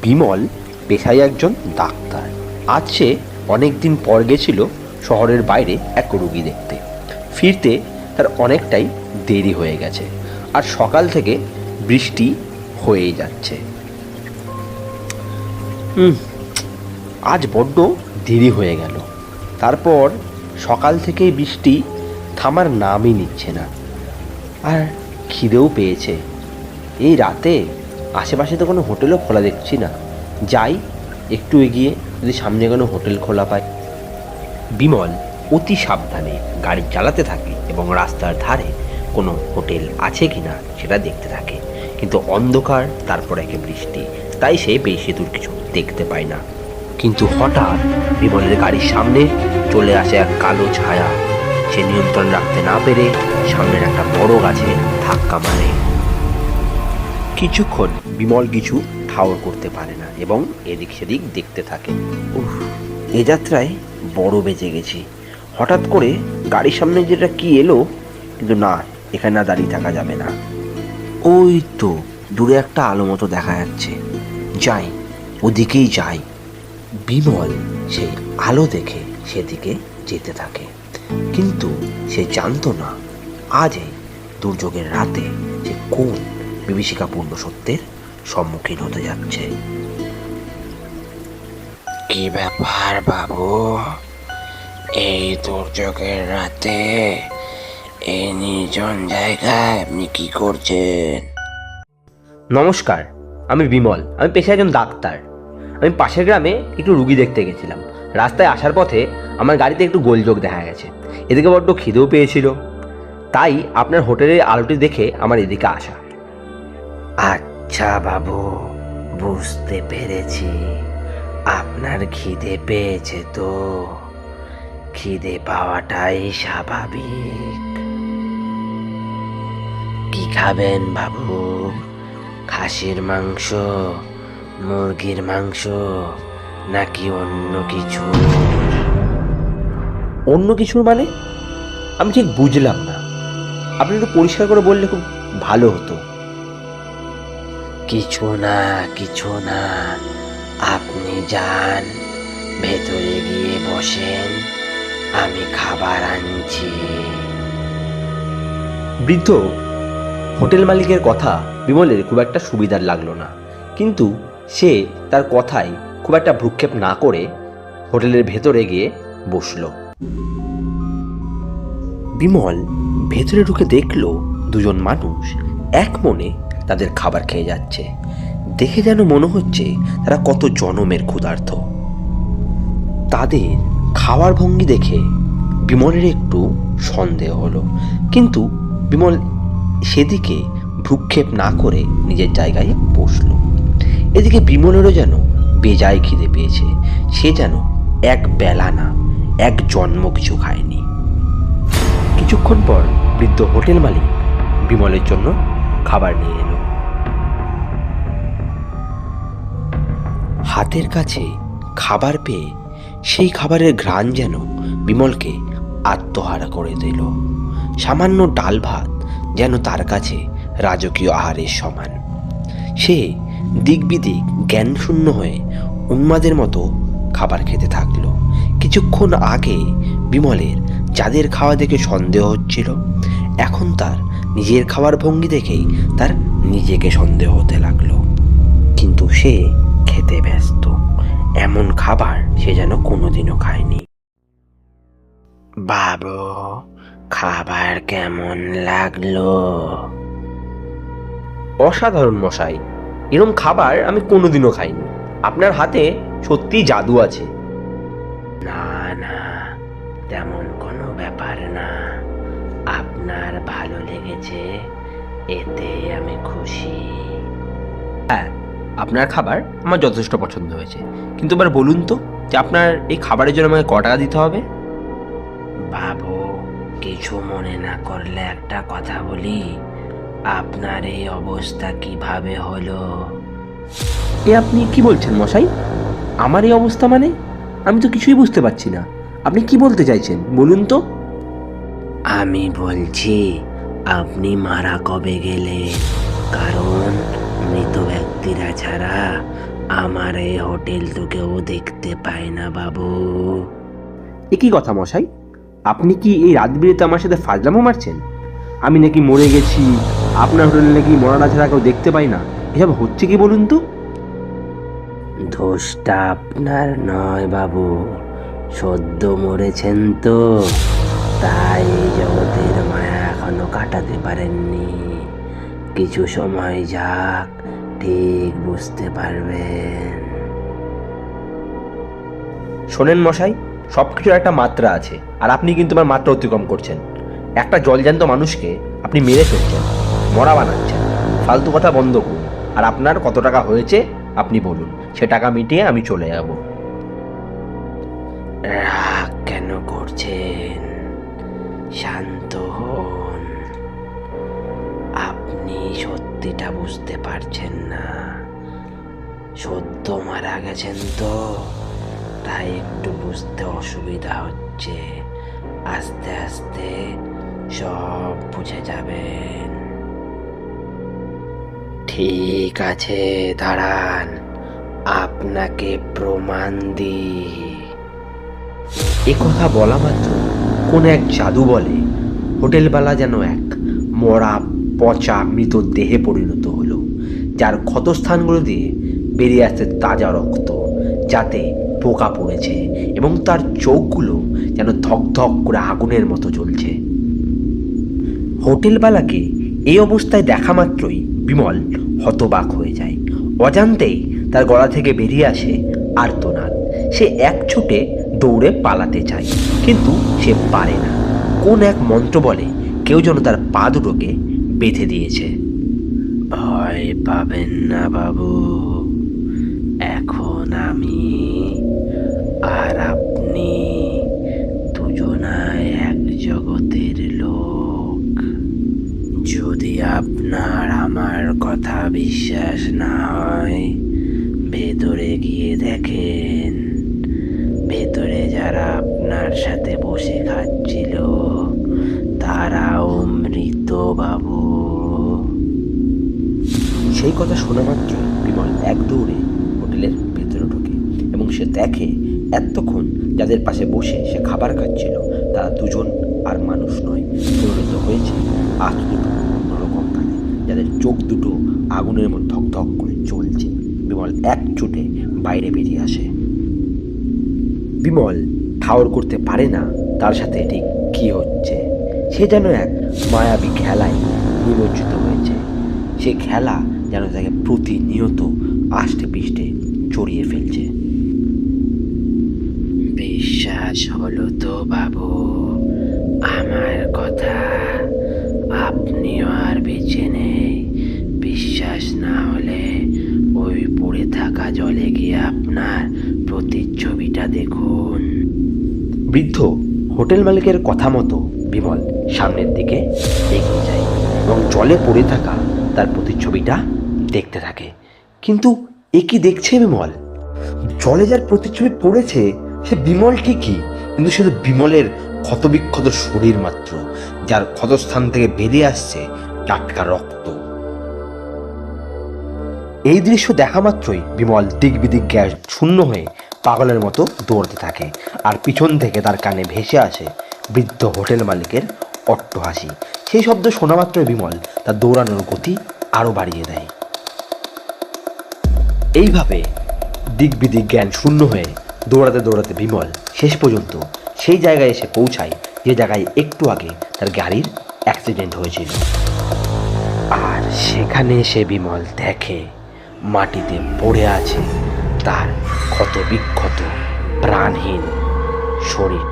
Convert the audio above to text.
বিমল পেশায় একজন ডাক্তার। আজ সে অনেক দিন পর গেছিল শহরের বাইরে এক রুগী দেখতে। ফিরতে তার অনেকটাই দেরি হয়ে গেছে, আর সকাল থেকে বৃষ্টি হয়েই যাচ্ছে। আজ বড্ড দেরি হয়ে গেল। তারপর সকাল থেকেই বৃষ্টি থামার নামই নিচ্ছে না, আর খিদেও পেয়েছে। এই রাতে আশেপাশে তো কোনো হোটেলও খোলা দেখছি না। যাই একটু এগিয়ে, যদি সামনে কোনো হোটেল খোলা পায়। বিমল অতি সাবধানে গাড়ি চালাতে থাকে এবং রাস্তার ধারে কোনো হোটেল আছে কিনা সেটা দেখতে থাকে। কিন্তু অন্ধকার, তারপর একে বৃষ্টি, তাই সে বেশি দূর কিছু দেখতে পায় না। কিন্তু হঠাৎ বিমলের গাড়ির সামনে চলে আসে এক কালো ছায়া। সে নিয়ন্ত্রণ রাখতে না পেরে সামনের একটা বড় গাছে ধাক্কা মারে। কিছুক্ষণ বিমল কিছু ঠাউর করতে পারে না এবং এদিক সেদিক দেখতে থাকে। এ যাত্রায় বড় বেঁচে গেছি। হঠাৎ করে গাড়ির সামনে যেটা কি এলো, কিন্তু না, এখানে না দাঁড়িয়ে থাকা যাবে না। ওই তো দূরে একটা আলো মতো দেখা যাচ্ছে, যাই, ওদিকেই যাই। বিমল সেই আলো দেখে সেদিকে যেতে থাকে, কিন্তু সে জানতো না আজ এই দুর্যোগের রাতে সে কোন বিভীষিকাপূর্ণ সত্যের সম্মুখীন হতে যাচ্ছে। কি ব্যাপার বাবু, এই দুর্যোগের রাতে এই নির্জন জায়গায় আপনি কি করছেন? নমস্কার, আমি বিমল। আমি পেশায় একজন ডাক্তার। আমি পাশের গ্রামে একটু রুগী দেখতে গেছিলাম। রাস্তায় আসার পথে আমার গাড়িতে একটু গোলযোগ দেখা গেছে। এদিকে বড্ড খিদেও পেয়েছিল, তাই আপনার হোটেলের আলোটি দেখে আমার এদিকে আসা। আচ্ছা বাবু, বুঝতে পেরেছি। আপনার খিদে পেয়েছে তো, খিদে পাওয়াটাই স্বাভাবিক। কি খাবেন বাবু? খাসির মাংস, মুরগির মাংস, নাকি অন্য কিছু? অন্য কিছুর মানে? আমি ঠিক বুঝলাম না। আপনি একটু পরিষ্কার করে বললে খুব ভালো হতো। কিছু না, আপনি যান, ভেতরে গিয়ে বসেন, আমি খাবার আনছি। বৃদ্ধ হোটেল মালিকের কথা বিমলের খুব একটা সুবিধার লাগলো না, কিন্তু সে তার কথায় খুব একটা ভ্রুক্ষেপ না করে হোটেলের ভেতরে গিয়ে বসল। বিমল ভেতরে ঢুকে দেখলো দুজন মানুষ এক মনে তাদের খাবার খেয়ে যাচ্ছে। দেখে যেন মনে হচ্ছে তারা কত জনমের ক্ষুধার্ত। তাদের খাওয়ার ভঙ্গি দেখে বিমলের একটু সন্দেহ হলো, কিন্তু বিমল সেদিকে ভ্রুক্ষেপ না করে নিজের জায়গায় বসল। এদিকে বিমলেরও যেন বেজায় খিদে পেয়েছে। সে যেন এক বেলা না, এক জন্ম কিছু খায়নি। কিছুক্ষণ পর বৃদ্ধ হোটেল মালিক বিমলের জন্য খাবার নিয়ে এলো। হাতের কাছে খাবার পেয়ে সেই খাবারের ঘ্রাণ যেন বিমলকে আত্মহারা করে দিল। সামান্য ডাল ভাত যেন তার কাছে রাজকীয় আহারের সমান। সে দিক বিদিক জ্ঞানশূন্য হয়ে উন্মাদের মতো খাবার খেতে থাকলো। কিছুক্ষণ আগে বিমলের যাদের খাওয়া দেখে সন্দেহ হচ্ছিল, এখন তার নিজের খাওয়ার ভঙ্গি দেখেই তার নিজেকে সন্দেহ হতে লাগলো। কিন্তু সে খেতে ব্যস্ত। এমন খাবার সে যেন কোনোদিনও খায়নি। বাবু, খাবার কেমন লাগলো? অসাধারণ মশাই, এরকম খাবার আমি কোনোদিনও খাইনি। আপনার হাতে সত্যি জাদু আছে। না, তেমন কোনো ব্যাপার না। আপনার ভালো লেগেছে, এতে আমি খুশি। হ্যাঁ, আপনার খাবার আমার যথেষ্ট পছন্দ হয়েছে, কিন্তু এবার বলুন তো যে আপনার এই খাবারের জন্য আমাকে ক টাকা দিতে হবে? বাবু, কিছু মনে না করলে একটা কথা বলি, আপনার এই অবস্থা কিভাবে হলো? এ আপনি কি বলছেন মশাই? আমার এই অবস্থা মানে? আমি তো কিছুই বুঝতে পারছি না। আপনি কি বলতে চাইছেন বলুন তো? আমি বলছি, আপনি মারা কবে গেলেন? কারণ মৃত ব্যক্তিরা ছাড়া আমার এই হোটেল তো কেউ দেখতে পায় না বাবু। এ কি কথা মশাই, আপনি কি এই রাত বিরেতে আমার সাথে ফাজলামো মারছেন? আমি নাকি মরে গেছি, আপনার হোটেলে নাকি মরাটা ছাড়া কেউ দেখতে পাই না, এসব হচ্ছে কি বলুন তো? দোষটা আপনার নয় বাবু, সদ্য মরেছেন তো, তাই এই জগতের মায়া এখনো কাটাতে পারেননি। কিছু সময় যাক, ঠিক বুঝতে পারবেন। শোনেন মশাই, সব কিছুর একটা মাত্রা আছে, আর আপনি কিন্তু আমার মাত্রা অতিক্রম করছেন। একটা জলজ্যান্ত মানুষকে আপনি মেরে ফেলছেন, মরা বানাচ্ছেন। ফালতু কথা বন্ধ করুন, আর আপনার কত টাকা হয়েছে আপনি বলুন, সে টাকা মিটিয়ে আমি চলে যাব। রাগ কেন করছেন? শান্ত হন। আপনি সত্যিটা বুঝতে পারছেন না। সদ্য মারা গেছেন তো, তাই একটু বুঝতে অসুবিধা হচ্ছে। আস্তে আস্তে সব বুঝে যাবেন। ঠিক আছে, দাঁড়ান, আপনাকে প্রমাণ দিই। এ কথা বলা মাত্র কোন এক জাদু বলে হোটেলওয়ালা যেন এক মরা পচা মৃত দেহে পরিণত হলো, যার ক্ষতস্থানগুলো দিয়ে বেরিয়ে আসছে তাজা রক্ত, যাতে পোকা পড়েছে, এবং তার চোখগুলো যেন ধক ধক করে আগুনের মতো জ্বলছে। হোটেলওয়ালাকে এই অবস্থায় দেখা মাত্রই বিমল হতবাক হয়ে যায়। অজান্তেই তার গলা থেকে বেরিয়ে আসে আর্তনাদ। সে এক ছুটে দৌড়ে পালাতে চায়, কিন্তু সে পারে না। কোন এক মন্ত্র বলে কেউ যেন তার পা দুটোকে বেঁধে দিয়েছে। ভয় পাবেন না বাবু, এখন আমি আর আপনি দুজনাই এক জগতের লোক। যদি আপনার আমার কথা বিশ্বাস না হয়, ভেতরে গিয়ে দেখেন, ভেতরে যারা আপনার সাথে বসে খাচ্ছিল তারাও মৃত বাবু। সেই কথা শোনা মাত্র বিমল এক দৌড়ে হোটেলের ভেতরে ঢোকে, এবং সে দেখে এতক্ষণ যাদের পাশে বসে সে খাবার খাচ্ছিল তারা দুজন আর মানুষ নয়, পরিণত হয়েছে আজ দুটো অন্যরকম কালে, যাদের চোখ দুটো আগুনের মতো ধক ধক করে জ্বলছে। বিমল এক ছুটে বাইরে বেরিয়ে আসে। বিমল ঠাউর করতে পারে না তার সাথে ঠিক কী হচ্ছে। সে যেন এক মায়াবী খেলায় নিমজ্জিত হয়েছে। সে খেলা যেন তাকে প্রতিনিয়ত আষ্টে পিষ্টে জড়িয়ে ফেলছে। বিশ্বাস হলো তো বাবু আমার কথা? আপনিও আর বেঁচে নেই। বিশ্বাস না হলে ওই পড়ে থাকা জলে গিয়ে আপনার প্রতিচ্ছবিটা দেখুন। বৃদ্ধ হোটেল মালিকের কথা মতো বিমল সামনের দিকে এগিয়ে যায় এবং জলে পড়ে থাকা তার প্রতিচ্ছবিটা দেখতে থাকে। কিন্তু এ কি দেখছে বিমল? জলে যার প্রতিচ্ছবি পড়েছে সে বিমল ঠিকই, কিন্তু শুধু বিমলের ক্ষতবিক্ষত শরীর মাত্র, যার ক্ষতস্থান থেকে বেরিয়ে আসছে টাটকা রক্ত। এই দৃশ্য দেখা মাত্রই বিমল দিক বিদিক গ্যাস শূন্য হয়ে পাগলের মতো দৌড়তে থাকে, আর পিছন থেকে তার কানে ভেসে আসে বৃদ্ধ হোটেল মালিকের অট্টহাসি। সেই শব্দ শোনা মাত্রই বিমল তার দৌড়ানোর গতি আরও বাড়িয়ে দেয়। এইভাবে দিক বিদিক জ্ঞান শূন্য হয়ে দৌড়াতে দৌড়াতে বিমল শেষ পর্যন্ত সেই জায়গায় এসে পৌঁছায় যে জায়গায় একটু আগে তার গাড়ির অ্যাক্সিডেন্ট হয়েছিল। আর সেখানে সে বিমল দেখে মাটিতে পড়ে আছে তার ক্ষত বিক্ষত প্রাণহীন শরীর।